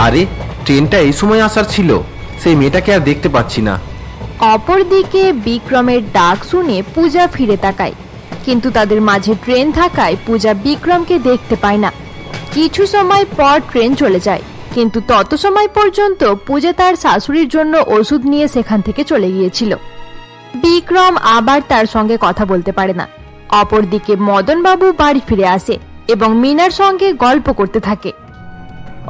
আরে ট্রেনটা এই সময় আসার ছিল, সেই মেয়েটাকে আর দেখতে পাচ্ছি না। অপরদিকে বিক্রমের ডাক শুনে পূজা ফিরে তাকায়, কিন্তু তাদের মাঝে ট্রেন থাকায় পূজা বিক্রমকে দেখতে পায় না। কিছু সময় পর ট্রেন চলে যায়, কিন্তু তত সময় পর্যন্ত পূজা তার শাশুড়ির জন্য ওষুধ নিয়ে সেখান থেকে চলে গিয়েছিল। বিক্রম আবার তার সঙ্গে কথা বলতে পারে না। অপরদিকে মদন বাবু বাড়ি ফিরে আসে এবং মিনার সঙ্গে গল্প করতে থাকে।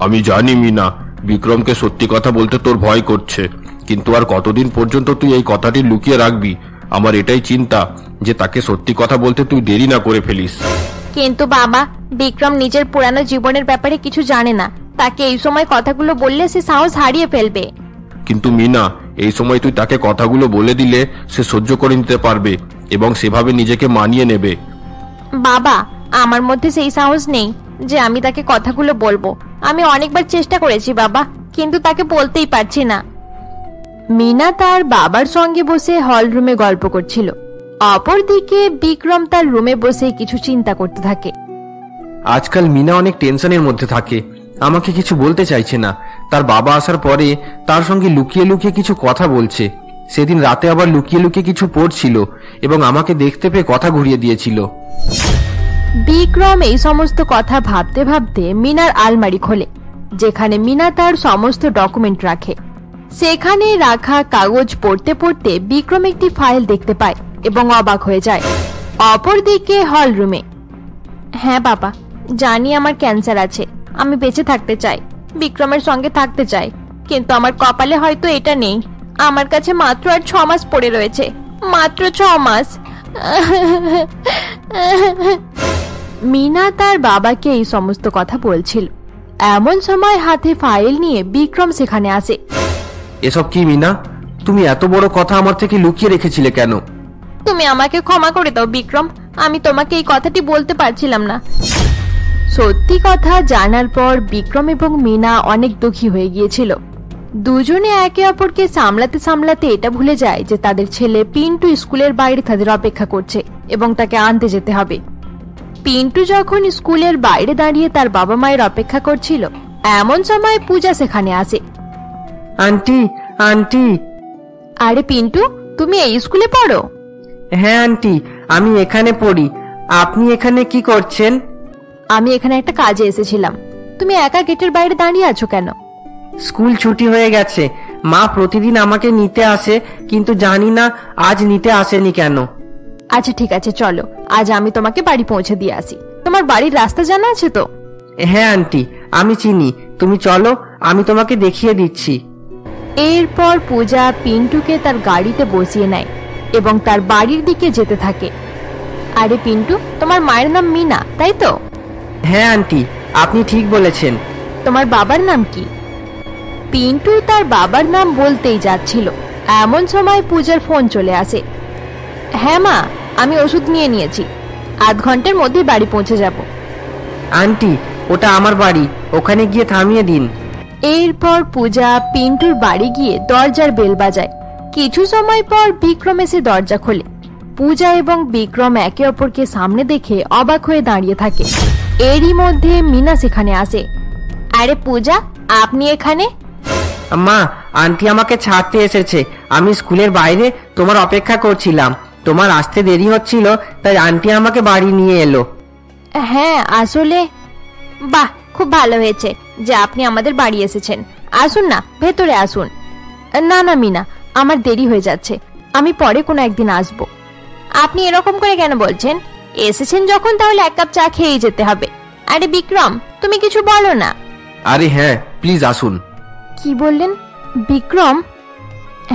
আমি জানি মিনা, বিক্রমকে সত্যি কথা বলতে তোর ভয় করছে, কিন্তু আর কতদিন পর্যন্ত তুই এই কথাটি লুকিয়ে রাখবি? আমার এটাই চিন্তা যে তাকে সত্যি কথা বলতে তুই দেরি না করে ফেলিস। কিন্তু বাবা, বিক্রম নিজের পুরানো জীবনের ব্যাপারে কিছু জানে না, তাকে এই সময় কথাগুলো বললে সে সাহস হারিয়ে ফেলবে। কিন্তু মিনা, এই সময় তুই তাকে কথাগুলো বলে দিলে সে সহ্য করে নিতে পারবে এবং সেভাবে নিজেকে মানিয়ে নেবে। বাবা, আমার মধ্যে সেই সাহস নেই যে আমি তাকে কথাগুলো বলবো। আমি অনেকবার চেষ্টা করেছি বাবা, কিন্তু তাকে বলতেই পারছি না। মিনা তার বাবার সঙ্গে বসে হল রুমে গল্প করছিল। অপরদিকে বিক্রম তার রুমে বসে কিছু চিন্তা করতে থাকে। আজকাল মিনা অনেক টেনশনের মধ্যে থাকে, আমাকে কিছু বলতে চাইছে না। তার বাবা আসার পরে তার সঙ্গে লুকিয়ে লুকিয়ে কিছু কথা বলছে। সেদিন রাতে আবার লুকিয়ে লুকিয়ে কিছু পড়ছিল এবং আমাকে দেখতে পেয়ে কথা ঘুরিয়ে দিয়েছিল। বিক্রম এই সমস্ত কথা ভাবতে ভাবতে মিনার আলমারি খোলে, যেখানে মিনা তার সমস্ত ডকুমেন্ট রাখে। সেখানে রাখা কাগজ পড়তে পড়তে বিক্রম একটি ফাইল দেখতে পায় এবং অবাক হয়ে যায়। অপরদিকে হল রুমে। হ্যাঁ বাবা, জানি আমার ক্যান্সার আছে, আমি বেঁচে থাকতে চাই, বিক্রমের সঙ্গে থাকতে চাই, কিন্তু আমার কপালে হয়তো এটা নেই। আমার কাছে মাত্র আর 6 মাস পড়ে রয়েছে, মাত্র 6 মাস। মিনা তার বাবাকে এই সমস্ত কথা বলছিল। এমন সময় হাতে ফাইল নিয়ে বিক্রম সেখানে আসে। এসব কি মিনা? তুমি এত বড় কথা আমার থেকে লুকিয়ে রেখেছিলে কেন? তুমি আমাকে ক্ষমা করে দাও বিক্রম, আমি তোমাকে এই কথাটি বলতে পারছিলাম না। সত্যি কথা জানার পর বিক্রম এবং মিনা অনেক দুঃখী হয়ে গিয়েছিল। দুজনে একে অপরকে সামলাতে সামলাতে এটা ভুলে যায় যে তাদের ছেলে পিন্টু স্কুলের বাইরে তাদের অপেক্ষা করছে এবং তাকে আনতে যেতে হবে। পিন্টু যখন স্কুলের বাইরে দাঁড়িয়ে তার বাবা মায়ের অপেক্ষা করছিল, এমন সময় পূজা সেখানে আসে। Aunty, aunty. আরে পিন্টু, তুমি এই স্কুলে পড়ো? হ্যাঁ আন্টি, আমি এখানে পড়ি। আপনি এখানে কি করছেন? আমি এখানে একটা কাজে এসেছিলাম। তুমি একা গেটের বাইরে দাঁড়িয়ে আছো কেন? স্কুল ছুটি হয়ে গেছে, মা প্রতিদিন আমাকে নিতে আসে, কিন্তু জানি না আজ নিতে আসেনি কেন। আচ্ছা ঠিক আছে, চলো আজ আমি তোমাকে বাড়ি পৌঁছে দিয়ে আসি। তোমার বাড়ির রাস্তা জানা আছে তো? হ্যাঁ আন্টি, আমি চিনি, তুমি চলো, আমি তোমাকে দেখিয়ে দিচ্ছি। এরপর পূজা পিন্টুকে তার গাড়িতে বসিয়ে নেয় এবং তার বাড়ির দিকে যেতে থাকে। আরে পিন্টু, তোমার মায়ের নাম মিনা, তাই তো? হ্যাঁ আন্টি, আপনি ঠিক বলেছেন। তোমার বাবার নাম কি? পিন্টু তার বাবার নাম বলতেই যাচ্ছিল, এমন সময় পূজার ফোন চলে আসে। হ্যাঁ মা, আমি ওষুধ নিয়ে নিয়েছি, আধ ঘন্টার মধ্যে বাড়ি পৌঁছে যাব। আন্টি, ওটা আমার বাড়ি, ওখানে গিয়ে থামিয়ে দিন। এরপর পূজা পিন্টুর বাড়ি গিয়ে দরজার বেল বাজায়। কিছু সময় পর বিক্রম এসে দরজা খোলে। পূজা এবং বিক্রম একে অপরকে সামনে দেখে অবাক হয়ে দাঁড়িয়ে থাকে। এরই মধ্যে মিনা সেখানে আসে। আরে পূজা, আপনি এখানে? মা, আন্টি আমাকে ছাড়তে এসেছে। আমি স্কুলের বাইরে তোমার অপেক্ষা করছিলাম, তোমার আসতে দেরি হচ্ছিল, তাই আন্টি আমাকে বাড়ি নিয়ে এলো। হ্যাঁ আসলে, বাহ, খুব ভালো হয়েছে যে আপনি আমাদের বাড়ি এসেছেন। আসুন না, ভেতরে আসুন। না না মিনা, আমার দেরি হয়ে যাচ্ছে, আমি পরে কোনো একদিন আসবো। আপনি এরকম করে কেন বলছেন? এসেছেন যখন তাহলে এক কাপ চা খেয়েই যেতে হবে। আরে বিক্রম, তুমি কিছু বলো না। আরে হ্যাঁ, প্লিজ আসুন। কি বললেন? বিক্রম?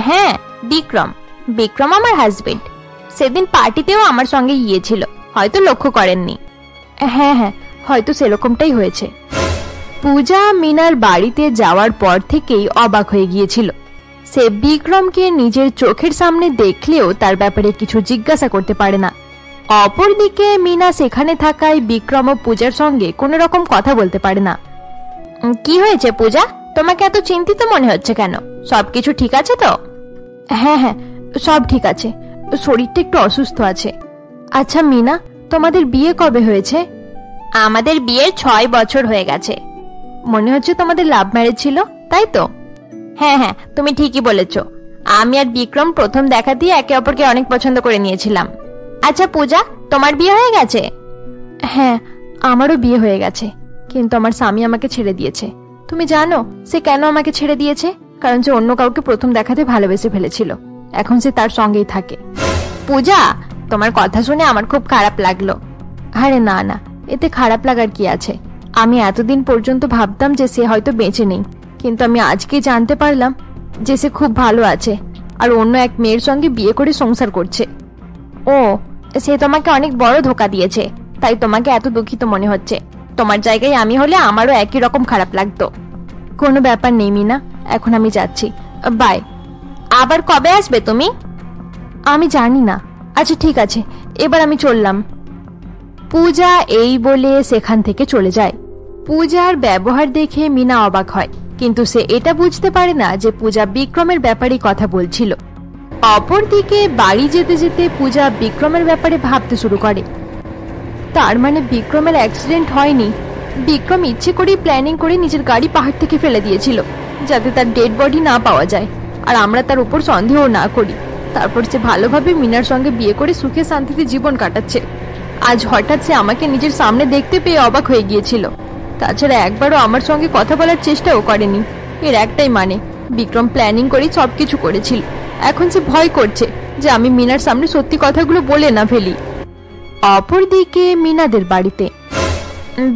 হ্যাঁ বিক্রম, বিক্রম আমার হাজবেন্ড। সেদিন পার্টিতেও আমার সঙ্গে গিয়েছিল, হয়তো লক্ষ্য করেননি। হ্যাঁ হ্যাঁ, হয়তো সেরকমটাই হয়েছে। পূজা মিনার বাড়িতে যাওয়ার পর থেকেই অবাক হয়ে গিয়েছিল। সে বিক্রমকে নিজের চোখের সামনে দেখলেও তার ব্যাপারে কিছু জিজ্ঞাসা করতে পারে না। অপরদিকে মিনা সেখানে থাকায় বিক্রম ও পূজার সঙ্গে কোনো রকম কথা বলতে পারে না। কি হয়েছে পূজা, তোমাকে এত চিন্তিত মনে হচ্ছে কেন? সবকিছু ঠিক আছে তো? হ্যাঁ হ্যাঁ, সব ঠিক আছে, শরীরটা একটু অসুস্থ আছে। আচ্ছা মিনা, তোমাদের বিয়ে কবে হয়েছে? আমাদের বিয়ের 6 বছর হয়ে গেছে। মনে হচ্ছে তোমাদের লাভ ম্যারেজ ছিল, তাই তো? হ্যাঁ হ্যাঁ, তুমি ঠিকই বলেছ। আমি আর বিক্রম প্রথম দেখাতেই একে অপরকে অনেক পছন্দ করে নিয়েছিলাম। আচ্ছা পূজা, তোমার বিয়ে হয়ে গেছে? হ্যাঁ, আমারও বিয়ে হয়ে গেছে, কিন্তু আমার স্বামী আমাকে ছেড়ে দিয়েছে। তুমি জানো সে কেন আমাকে ছেড়ে দিয়েছে? কারণ সে অন্য কাউকে প্রথম দেখাতে ভালোবেসে ফেলেছিল। এখন সে তার সঙ্গেই থাকে। পূজা, তোমার কথা শুনে আমার খুব খারাপ লাগলো। আরে না না, এতে খারাপ লাগার কি আছে? আমি এতদিন পর্যন্ত ভাবতাম যে সে হয়তো বেঁচে নেই, কিন্তু আমি আজকে জানতে পারলাম যে সে খুব ভালো আছে আর অন্য এক মেয়ের সঙ্গে বিয়ে করে সংসার করছে। ও, সে তোমাকে অনেক বড় ধোঁকা দিয়েছে, তাই তোমাকে এত দুঃখিত মনে হচ্ছে। তোমার জায়গায় আমি হলে আমারও একই রকম খারাপ লাগতো। কোনো ব্যাপার নেই মিনা, এখন আমি যাচ্ছি, বাই। আবার কবে আসবে তুমি? আমি জানি না। আচ্ছা ঠিক আছে, এবার আমি চললাম। পূজা এই বলে সেখান থেকে চলে যায়। পূজার ব্যবহার দেখে মিনা অবাক হয়, কিন্তু সে এটা বুঝতে পারে না যে পূজা বিক্রমের ব্যাপারে কথা বলছিল। অপরদিকে বাড়ি যেতে যেতে পূজা বিক্রমের ব্যাপারে ভাবতে শুরু করে। তার মানে বিক্রমের অ্যাক্সিডেন্ট হয়নি। বিক্রম ইচ্ছে করেই প্ল্যানিং করে নিজের গাড়ি পাহাড় থেকে ফেলে দিয়েছিল, যাতে তার ডেড বডি না পাওয়া যায় আর আমরা তার উপর সন্দেহ না করি। তারপর সে ভালোভাবে মিনার সঙ্গে বিয়ে করে সুখে শান্তিতে জীবন কাটাচ্ছে। আজ হঠাৎ সে আমাকে নিজের সামনে দেখতে পেয়ে অবাক হয়ে গিয়েছিল। তাছাড়া একবারও আমার সঙ্গে কথা বলার চেষ্টাও করেনি। এর একটাই মানে, বিক্রম প্ল্যানিং করেই সবকিছু করেছিল। এখন সে ভয় করছে যে আমি মিনার সামনে সত্যি কথাগুলো বলে না ফেলি। অপরদিকে মিনাদের বাড়িতে।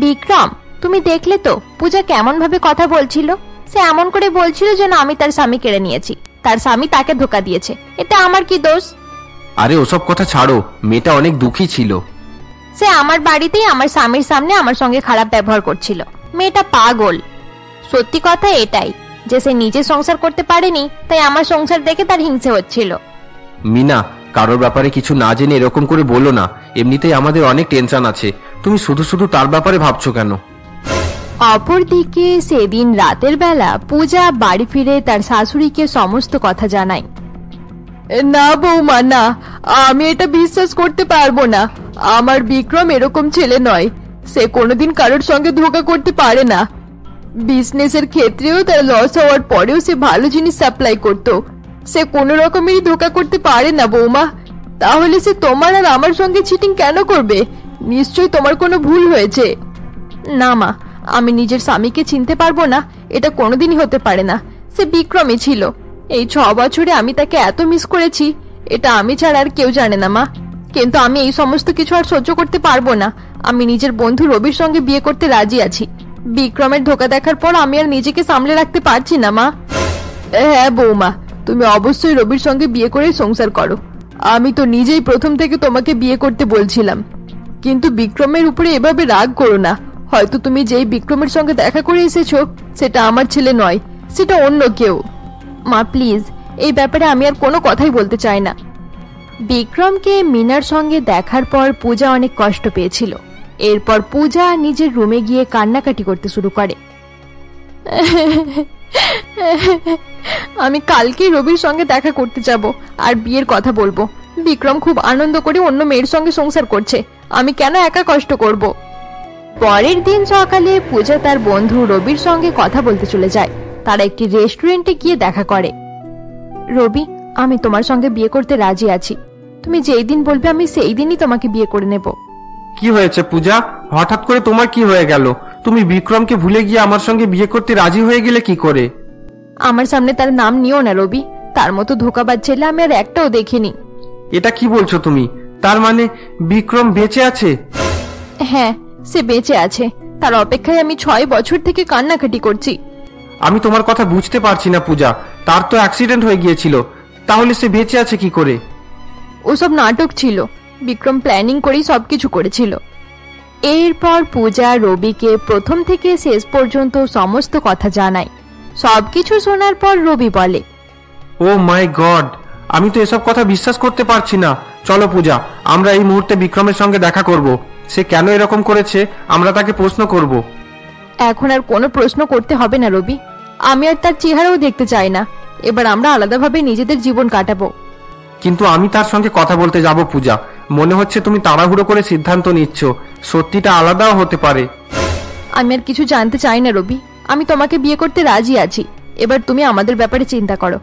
বিক্রম, তুমি দেখলে তো পূজা কেমন ভাবে কথা বলছিল? সে এমন করে বলছিল যেন আমি তার স্বামী কেড়ে নিয়েছি, তার স্বামী তাকে ধোঁকা দিয়েছে। এটা আমার কি দোষ? আরে ওসব কথা ছাড়ো, মেয়েটা অনেক দুঃখী ছিল। সে আমার বাড়িতেই আমার স্বামীর সামনে আমার সঙ্গে খারাপ ব্যবহার করছিল। মেয়েটা পাগল। সত্যি কথা এটাই যে সে নিজে সংসার করতে পারেনি, তাই আমার সংসার দেখে তার হিংসে হচ্ছিল। মিনা, কারোর ব্যাপারে কিছু না জেনে এরকম করে বলো না। এমনিতেই আমাদের অনেক টেনশন আছে, তুমি শুধু শুধু তার ব্যাপারে ভাবছো কেন? অপরদিকে সেদিন রাতের বেলা পূজা বাড়ি ফিরে তার শাশুড়িকে সমস্ত কথা জানায়। না বৌমা, না, আমি এটা বিশ্বাস করতে পারবো না। আমার বিক্রম এরকম ছেলে নয়। সে কোনোদিন কারোর সঙ্গে ধোঁকা করতে পারে না। বিজনেসের ক্ষেত্রেও তার লস হওয়ার পরেও সে ভালো জিনিস সাপ্লাই করতো। সে কোনো রকমেরই ধোঁকা করতে পারে না বৌমা। তাহলে সে তোমার আর আমার সঙ্গে চিটিং কেন করবে? নিশ্চয়ই তোমার কোনো ভুল হয়েছে। না মা, আমি নিজের স্বামীকে চিনতে পারবো না, এটা কোনোদিনই হতে পারে না। সে বিক্রমই ছিল। এই 6 বছরে আমি তাকে এত মিস করেছি, এটা আমি ছাড়া আর কেউ জানে না মা। কিন্তু আমি এই সমস্ত কিছু আর সহ্য করতে পারবো না। আমি নিজের বন্ধু রবির সঙ্গে বিয়ে করতে রাজি আছি। বিক্রমের ধোঁকা দেখার পর আমি আর নিজেকে সামলে রাখতে পারছি না মা। হ্যাঁ বৌমা, তুমি অবশ্যই রবির সঙ্গে বিয়ে করে সংসার করো। আমি তো নিজেই প্রথম থেকে তোমাকে বিয়ে করতে বলছিলাম। কিন্তু বিক্রমের উপরে এভাবে রাগ করো না। হয়তো তুমি যেই বিক্রমের সঙ্গে দেখা করে এসেছো সেটা আমার ছেলে নয়, সেটা অন্য কেউ। মা প্লিজ, এই ব্যাপারে আমি আর কোনো কথাই বলতে চাই না। বিক্রমকে মিনার সঙ্গে দেখার পর পূজা অনেক কষ্ট পেয়েছিল। এরপর পূজা নিজের রুমে গিয়ে কান্নাকাটি করতে শুরু করে। আমি কালকেই রবির সঙ্গে দেখা করতে যাব আর বিয়ের কথা বলবো। বিক্রম খুব আনন্দ করে অন্য মেয়ের সঙ্গে সংসার করছে, আমি কেন একা কষ্ট করব? পরের দিন সকালে পূজা তার বন্ধু রবির সঙ্গে কথা বলতে চলে যায়। তারা একটি রেস্টুরেন্টে গিয়ে দেখা করে। রবি, আমি তোমার সঙ্গে বিয়ে করতে রাজি আছি। তুমি যেই দিন বলবে আমি সেই দিনই তোমাকে বিয়ে করে নেব। কি হয়েছে পূজা, হঠাৎ করে তোমার কি হয়ে গেল? তুমি বিক্রমকে ভুলে গিয়ে আমার সঙ্গে বিয়ে করতে রাজি হয়ে গেলে কি করে? আমার সামনে তার নাম নিও না রবি। তার মতো ধোঁকাবাজ ছেলে আমি আর একটাও দেখিনি। এটা কি বলছো তুমি? তার মানে বিক্রম বেঁচে আছে? হ্যাঁ, সে বেঁচে আছে। তার অপেক্ষায় আমি 6 বছর থেকে কান্নাকাটি করছি। আমি তোমার কথা বুঝতে পারছি না পূজা। তার তো অ্যাক্সিডেন্ট হয়ে গিয়েছিল, তাহলে সে বেঁচে আছে কি করে? ওসব নাটক ছিল। বিক্রম প্ল্যানিং করেই সবকিছু করেছিল। এরপর পূজা রবিকে প্রথম থেকে শেষ পর্যন্ত সমস্ত কথা জানায়। সবকিছু শোনার পর রবি বলে, ও মাই গড, আমি তো এসব কথা বিশ্বাস করতে পারছি না। চলো পূজা, আমরা এই মুহূর্তে বিক্রমের সঙ্গে দেখা করব। সে কেন এরকম করেছে আমরা তাকে প্রশ্ন করব। এখন আর কোনো প্রশ্ন করতে হবে না রবি। আমি আর তার চেহারাও দেখতে চাই না। এবার আমরা আলাদাভাবে নিজেদের জীবন কাটাবো। কিন্তু আমি তার সঙ্গে কথা বলতে যাব পূজা। মনে হচ্ছে তুমি তাড়াহুড়ো করে সিদ্ধান্ত নিচ্ছ। সত্যিটা আলাদাও হতে পারে। আমি আর কিছু জানতে চাই না রবি। আমি তোমাকে বিয়ে করতে রাজি আছি। এবার তুমি আমাদের ব্যাপারে চিন্তা করো।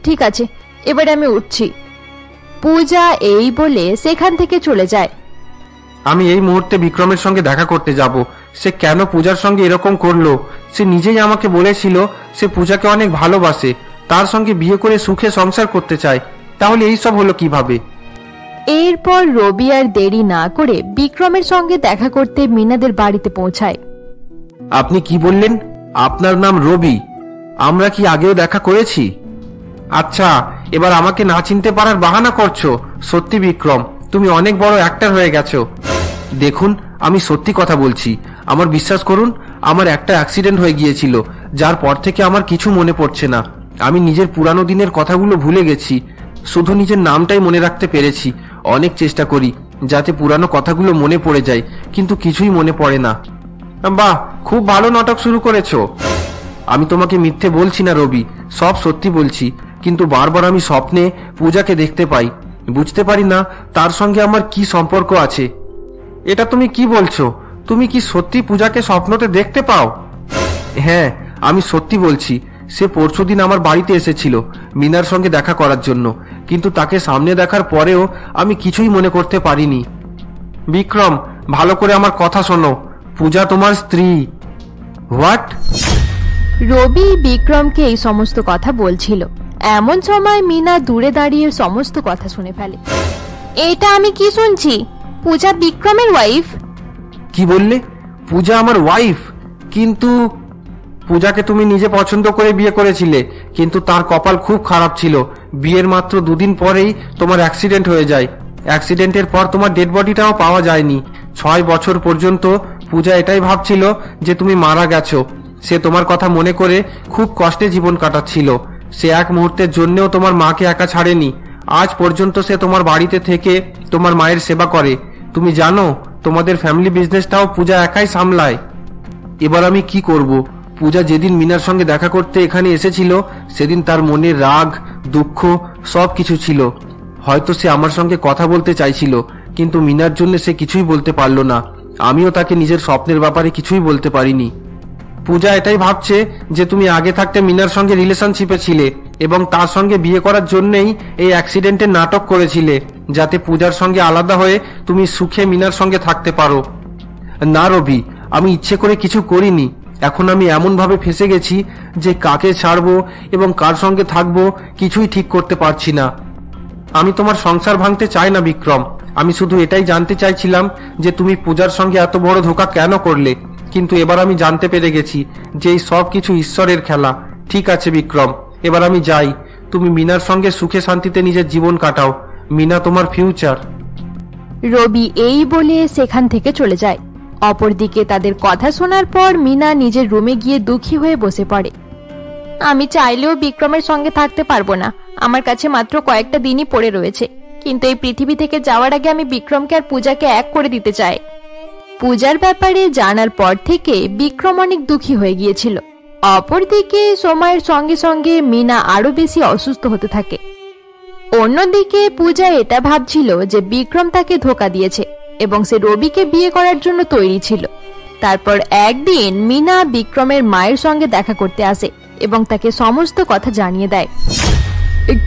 ঠিক আছে, এবারে আমি উঠছি। পূজা এই বলে সেখান থেকে চলে যায়। আমি এই মুহূর্তে বিক্রমের সঙ্গে দেখা করতে যাব। সে কেন পূজার সঙ্গে এরকম করলো? সে নিজেই আমাকে বলেছিল সে পূজাকে অনেক ভালোবাসে, তার সঙ্গে বিয়ে করে সুখে সংসার করতে চায়। তাহলে এই সব হলো কিভাবে? এরপর রবি আর দেরি না করে বিক্রমের সঙ্গে দেখা করতে মিনাদের বাড়িতে পৌঁছায়। আপনি কি বললেন? আপনার নাম রবি? আমরা কি আগেও দেখা করেছি? আচ্ছা, এবার আমাকে না চিনতে পারার বাহানা করছো? সত্যি বিক্রম, তুমি অনেক বড় অ্যাক্টর হয়ে গেছো। দেখুন, আমি সত্যি কথা বলছি, আমার বিশ্বাস করুন। আমার একটা অ্যাক্সিডেন্ট হয়ে গিয়েছিল, যার পর থেকে আমার কিছু মনে পড়ছে না। আমি নিজের পুরানো দিনের কথাগুলো ভুলে গেছি, শুধু নিজের নামটাই মনে রাখতে পেরেছি। অনেক চেষ্টা করি যাতে পুরানো কথাগুলো মনে পড়ে যায়, কিন্তু কিছুই মনে পড়ে না। বাহ, খুব ভালো নাটক শুরু করেছো। আমি তোমাকে মিথ্যে বলছি না রবি, সব সত্যি বলছি। কিন্তু বারবার আমি স্বপ্নে পূজাকে দেখতে পাই, বুঝতে পারি না তার সঙ্গে আমার কি সম্পর্ক আছে। এটা তুমি কি বলছো? তুমি কি সত্যি পূজাকে স্বপ্নতে দেখতে পাও? হ্যাঁ, আমি সত্যি বলছি। সে পরশুদিন আমার বাড়িতে এসেছিল মিনার সঙ্গে দেখা করার জন্য, কিন্তু তাকে সামনে দেখার পরেও আমি কিছুই মনে করতে পারিনি। বিক্রম, ভালো করে আমার কথা শোনো, পূজা তোমার স্ত্রী। হোয়াট? রবি বিক্রমকে এই সমস্ত কথা বলছিল। এমন সময় মিনা দূরে দাঁড়িয়ে সমস্ত কথা শুনে ফেলে। এটা আমি কি শুনছি? পূজা বিক্রমের ওয়াইফ? কি বললে? পূজা আমার ওয়াইফ? কিন্তু পূজাকে তুমি নিজে পছন্দ করে বিয়ে করেছিলে, কিন্তু তার কপাল খুব খারাপ ছিল। বিয়ের মাত্র 2 দিন পরেই তোমার অ্যাক্সিডেন্ট হয়ে যায়। অ্যাক্সিডেন্টের পর তোমার ডেড বডিটাও পাওয়া যায়নি। 6 বছর পর্যন্ত পূজা এটাই ভাবছিল যে তুমি মারা গেছো। সে তোমার কথা মনে করে খুব কষ্টে জীবন কাটাচ্ছিল। সে এক মুহূর্তের জন্যও তোমার মাকে একা ছাড়েনি। আজ পর্যন্ত সে তোমার বাড়িতে থেকে তোমার মায়ের সেবা করে। তুমি জানো, তোমাদের ফ্যামিলি বিজনেসটাও পূজা একাই সামলায়। এবার আমি কি করব? পূজা যেদিন মিনার সঙ্গে দেখা করতে এখানে এসেছিল, সেদিন তার মনে রাগ, দুঃখ সব কিছু ছিল। হয়তো সে আমার সঙ্গে কথা বলতে চাইছিল, কিন্তু মিনার জন্য সে কিছুই বলতে পারল না। আমিও তাকে নিজের স্বপ্নের ব্যাপারে কিছুই বলতে পারিনি। পূজা এটাই ভাবছে যে তুমি আগে থাকতে মিনার সঙ্গে রিলেশনশিপে ছিলে এবং তার সঙ্গে বিয়ে করার জন্যই এই অ্যাক্সিডেন্টের নাটক করেছিলে, যাতে পূজার সঙ্গে আলাদা হয়ে তুমি সুখে মিনার সঙ্গে থাকতে পারো। না রবি, আমি ইচ্ছে করে কিছু করিনি। এখন আমি এমন ভাবে ফেসে গেছি যে কাকে ছাড়বো এবং কার সঙ্গে থাকবো কিছুই ঠিক করতে পারছি না। আমি তোমার সংসার ভাঙতে চাই না বিক্রম। আমি শুধু এটাই জানতে চাইছিলাম যে তুমি পূজার সঙ্গে এত বড় ধোঁকা কেন করলে। কিন্তু এবার আমি জানতে পেরে গেছি যে এই সব কিছু ঈশ্বরের খেলা। ঠিক আছে বিক্রম, এবার আমি যাই। তুমি মিনার সঙ্গে সুখে শান্তিতে নিজের জীবন কাটাও। মিনা তোমার ফিউচার। রবি এই বলে সেখান থেকে চলে যায়। অপরদিকে তাদের কথা শোনার পর মিনা নিজের রুমে গিয়ে দুঃখী হয়ে বসে পড়ে। আমি চাইলেও বিক্রমের সঙ্গে থাকতে পারবো না। আমার কাছে মাত্র কয়েকটা দিনই পড়ে রয়েছে, কিন্তু এই পৃথিবী থেকে যাওয়ার আগে আমি বিক্রমকে আর পূজাকে এক করে দিতে চাই। পূজার ব্যাপারে জানার পর থেকে বিক্রম অনেক দুঃখী হয়ে গিয়েছিল। অপরদিকে সময়ের সঙ্গে সঙ্গে মিনা আরো বেশি অসুস্থ হতে থাকে। অন্যদিকে পূজা এটা ভাবছিল যে বিক্রম তাকে ধোঁকা দিয়েছে এবং সে রবিকে বিয়ে করার জন্য তৈরি ছিল। তারপর একদিন মিনা বিক্রমের মায়ের সঙ্গে দেখা করতে আসে এবং তাকে সমস্ত কথা জানিয়ে দেয়।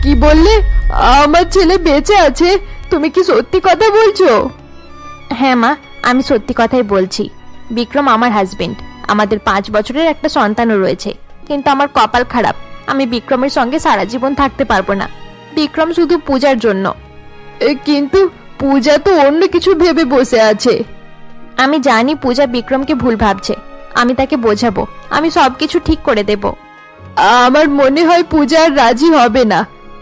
কি বললে? আমার ছেলে বেঁচে আছে? তুমি কি সত্যি কথা বলছো? হ্যাঁ মা, আমি সত্যি কথাই বলছি। বিক্রম আমার হাজবেন্ড। আমাদের 5 বছরের একটা সন্তানও রয়েছে। কিন্তু আমার কপাল খারাপ, আমি বিক্রমের সঙ্গে সারা জীবন থাকতে পারবো না। বিক্রম শুধু পূজার জন্য। কিন্তু পূজা তো অন্য কিছু ভেবে বসে আছে। আমি জানি পূজা বিক্রমকে ভুল ভাবছে। আমি তাকে বোঝাবো, আমি সবকিছু ঠিক করে দেব। আমার মনে হয় পূজা আর রাজি হবে না।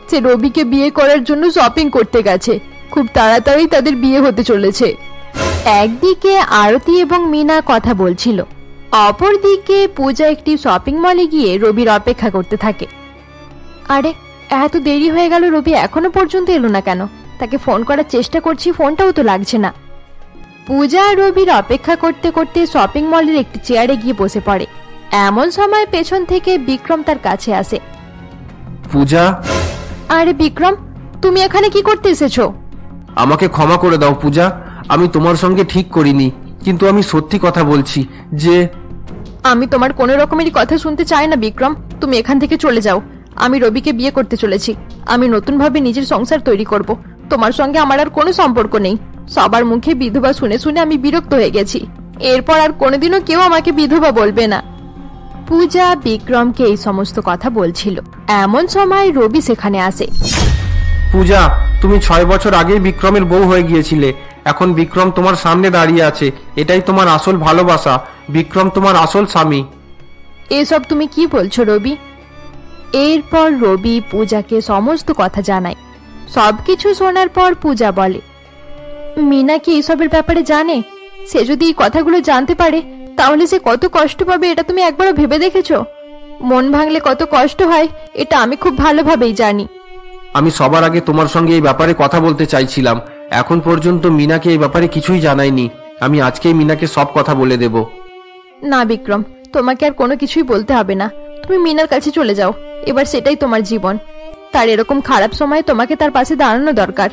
সে রবিকে বিয়ে করার জন্য শপিং করতে গেছে। খুব তাড়াতাড়ি তাদের বিয়ে হতে চলেছে। একদিকে আরতি এবং মিনা কথা বলছিল, অপরদিকে পূজা একটি শপিং মলে গিয়ে রবির অপেক্ষা করতে থাকে। আরে এত দেরি হয়ে গেল, রবি এখনো পর্যন্ত এলো না কেন? তাকে ফোন করার চেষ্টা করছি, ফোনটাও তো লাগছে না। পূজা রবির অপেক্ষা করতে করতে শপিং মলের একটি চেয়ারে গিয়ে বসে পড়ে। এমন সময় পেছন থেকে বিক্রম তার কাছে আসে। পূজা? আরে বিক্রম, তুমি এখানে কি করতে এসেছো? আমাকে ক্ষমা করে দাও পূজা, আমি তোমার সঙ্গে ঠিক করিনি, কিন্তু আমি সত্যি কথা বলছি যে আমি তোমার কোনো রকমেরই কথা শুনতে চাই না বিক্রম। তুমি এখান থেকে চলে যাও। আমি রবিকে বিয়ে করতে চলেছি। আমি নতুনভাবে নিজের সংসার তৈরি করব। তোমার সঙ্গে আমার আর কোনো সম্পর্ক নেই। সবার মুখে বিধবা শুনে শুনে আমি বিরক্ত হয়ে গেছি। এরপর আর কোনোদিনও কেউ আমাকে বিধবা বলবে না। পূজা বিক্রমকে এই সমস্ত কথা বলছিল। এমন সময় রবি সেখানে আসে। পূজা, তুমি 6 বছর আগেই বিক্রমের বউ হয়ে গিয়েছিলে। এখন বিক্রম তোমার সামনে দাঁড়িয়ে আছে। এটাই তোমার আসল ভালোবাসা। বিক্রম তোমার আসল স্বামী। এসব তুমি কি বলছো রবি? এরপর রবি পূজাকে সমস্ত কথা জানায়। সবকিছু শোনার পর পূজা বলে, মিনা কি এসবের ব্যাপারে জানে? সে যদি এই কথাগুলো জানতে পারে তাহলে সে কত কষ্ট পাবে এটা তুমি একবারও ভেবে দেখেছো? মন ভাঙলে কত কষ্ট হয় এটা আমি খুব ভালোভাবেই জানি। আমি সবার আগে তোমার সঙ্গে এই ব্যাপারে কথা বলতে চাইছিলাম। এখন পর্যন্ত মিনাকে এই ব্যাপারে কিছুই জানাইনি। আমি আজকেই মিনাকে সব কথা বলে দেব। না বিক্রম, তোমাকে আর কোনো কিছুই বলতে হবে না। তুমি মিনার কাছে চলে যাও। এবার সেটাই তোমার জীবন। তার এরকম খারাপ সময়ে তোমাকে তার পাশে দাঁড়ানো দরকার।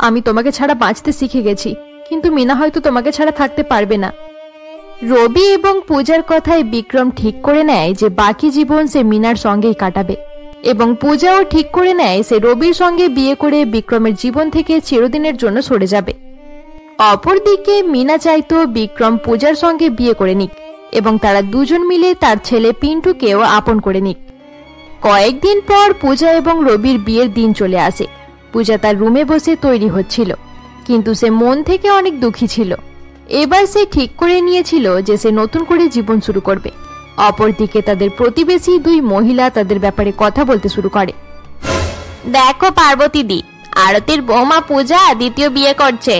আমি তোমাকে ছাড়া বাঁচতে শিখে গেছি, কিন্তু মিনা হয়তো তোমাকে ছাড়া থাকতে পারবে না। রবি এবং পূজার কথায় বিক্রম ঠিক করে নেয় যে বাকি জীবন সে মিনার সঙ্গেই কাটাবে, এবং পূজাও ঠিক করে নেয় সে রবির সঙ্গে বিয়ে করে বিক্রমের জীবন থেকে চিরদিনের জন্য সরে যাবে। অপরদিকে মিনা চাইতো বিক্রম পূজার সঙ্গে বিয়ে করে নিক এবং তারা দুজন মিলে তার ছেলে পিন্টুকেও আপন করে নিক। কয়েকদিন পর পূজা এবং রবির বিয়ের দিন চলে আসে। পূজা তার রুমে বসে তৈরি হচ্ছিল, কিন্তু সে মন থেকে অনেক দুঃখী ছিল। এবার সে ঠিক করে নিয়েছিল যে সে নতুন করে জীবন শুরু করবে। অপরদিকে তাদের প্রতিবেশী দুই মহিলা তাদের ব্যাপারে কথা বলতে শুরু করে। দেখো পার্বতী দি, আরতির বৌমা পূজা দ্বিতীয় বিয়ে করছে।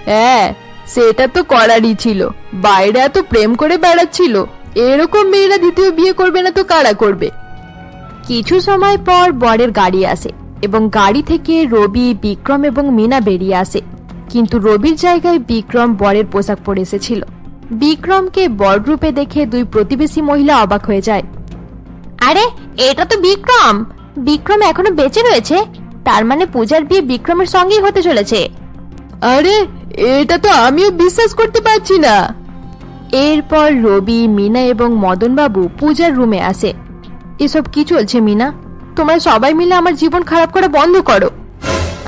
হ্যাঁ, সেটা তো করারই ছিল। বাইরে এত প্রেম করে বেড়াচ্ছিল, এরকম মেয়েরা দ্বিতীয় বিয়ে করবে না তো কারা করবে? কিছু সময় পর বরের গাড়ি আসে এবং গাড়ি থেকে রবি, বিক্রম এবং মিনা বেরিয়ে আসে। কিন্তু রবির জায়গায় বিক্রম বরের পোশাক পরে এসেছিল। বিক্রমকে বররূপে দেখে দুই প্রতিবেশী মহিলা অবাক হয়ে যায়। আরে, এটা তো বিক্রম! বিক্রম এখনো বেঁচে রয়েছে। তার মানে পূজার বিয়ে বিক্রমের সঙ্গেই হতে চলেছে। আরে, এটা তো আমিও বিশ্বাস করতে পারছি না। এরপর রবি, মিনা এবং মদন বাবু পূজার রুমে আসে। এসব কি চলছে মিনা? তোমরা সবাই মিলে আমার জীবন খারাপ করা বন্ধ করো।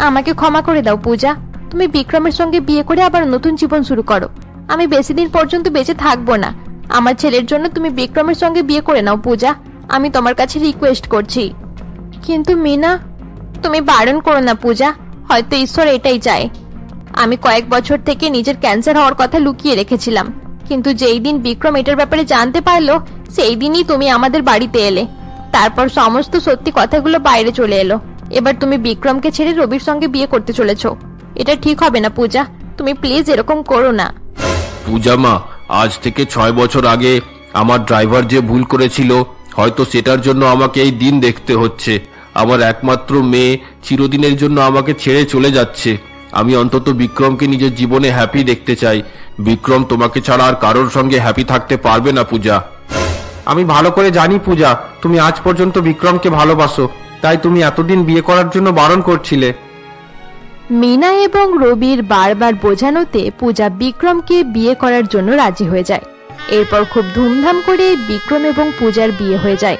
আমাকে ক্ষমা করে দাও পূজা। তুমি বিক্রমের সঙ্গে বিয়ে করে আবার নতুন জীবন শুরু করো। আমি বেশি দিন পর্যন্ত বেঁচে থাকবো না। আমার ছেলের জন্য তুমি বিক্রমের সঙ্গে বিয়ে করে নাও পূজা। আমি তোমার কাছে রিকোয়েস্ট করছি। কিন্তু মিনা, তুমি বারণ করো না পূজা। হয়তো ঈশ্বর এটাই চায়। আমি কয়েক বছর থেকে নিজের ক্যান্সার হওয়ার কথা লুকিয়ে রেখেছিলাম, কিন্তু যেই দিন বিক্রম এটার ব্যাপারে জানতে পারলো সেই দিনই তুমি আমাদের বাড়িতে এলে। তারপর সমস্ত সত্যি কথাগুলো বাইরে চলে এলো। এবার তুমি বিক্রমকে ছেড়ে রবির সঙ্গে বিয়ে করতে চলেছো। এটা ঠিক হবে না পূজা। তুমি প্লিজ এরকম করো না। পূজা মা, আজ থেকে 6 বছর আগে আমার ড্রাইভার যে ভুল করেছিল, হয়তো সেটার জন্য আমাকে এই দিন দেখতে হচ্ছে। আমার একমাত্র মেয়ে চিরদিনের জন্য আমাকে ছেড়ে চলে যাচ্ছে। আমি অন্তত বিক্রমকে নিজের জীবনে হ্যাপি দেখতে চাই। বিক্রম তোমাকে ছাড়া আর কারোর সঙ্গে হ্যাপি থাকতে পারবে না পূজা। আমি ভালো করে জানি পূজা, তুমি আজ পর্যন্ত বিক্রমকে ভালোবাসো, তাই তুমি এতদিন বিয়ে করার জন্য বারণ করছিলে। মিনা এবং রবির বারবার বোঝানোতে পূজা বিক্রমকে বিয়ে করার জন্য রাজি হয়ে যায়। এরপর খুব ধুমধাম করে বিক্রম এবং পূজার বিয়ে হয়ে যায়।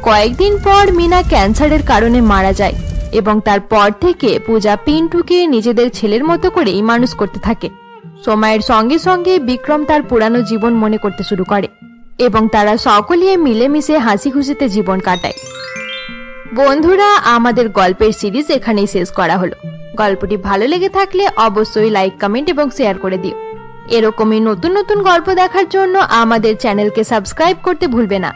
কয়েকদিন পর মিনা ক্যান্সারের কারণে মারা যায় এবং তারপর থেকে পূজা পিন্টুকে নিজেদের ছেলের মতো করেই মানুষ করতে থাকে। সময়ের সঙ্গে সঙ্গে বিক্রম তার পুরানো জীবন মনে করতে শুরু করে এবং তারা সকলে মিলেমিশে হাসি খুশিতে জীবন কাটায়। বন্ধুরা, আমাদের গল্পের সিরিজ এখানেই শেষ করা হলো। গল্পটি ভালো লেগে থাকলে অবশ্যই লাইক, কমেন্ট এবং শেয়ার করে দিও। এরকমই নতুন নতুন গল্প দেখার জন্য আমাদের চ্যানেলকে সাবস্ক্রাইব করতে ভুলবে না।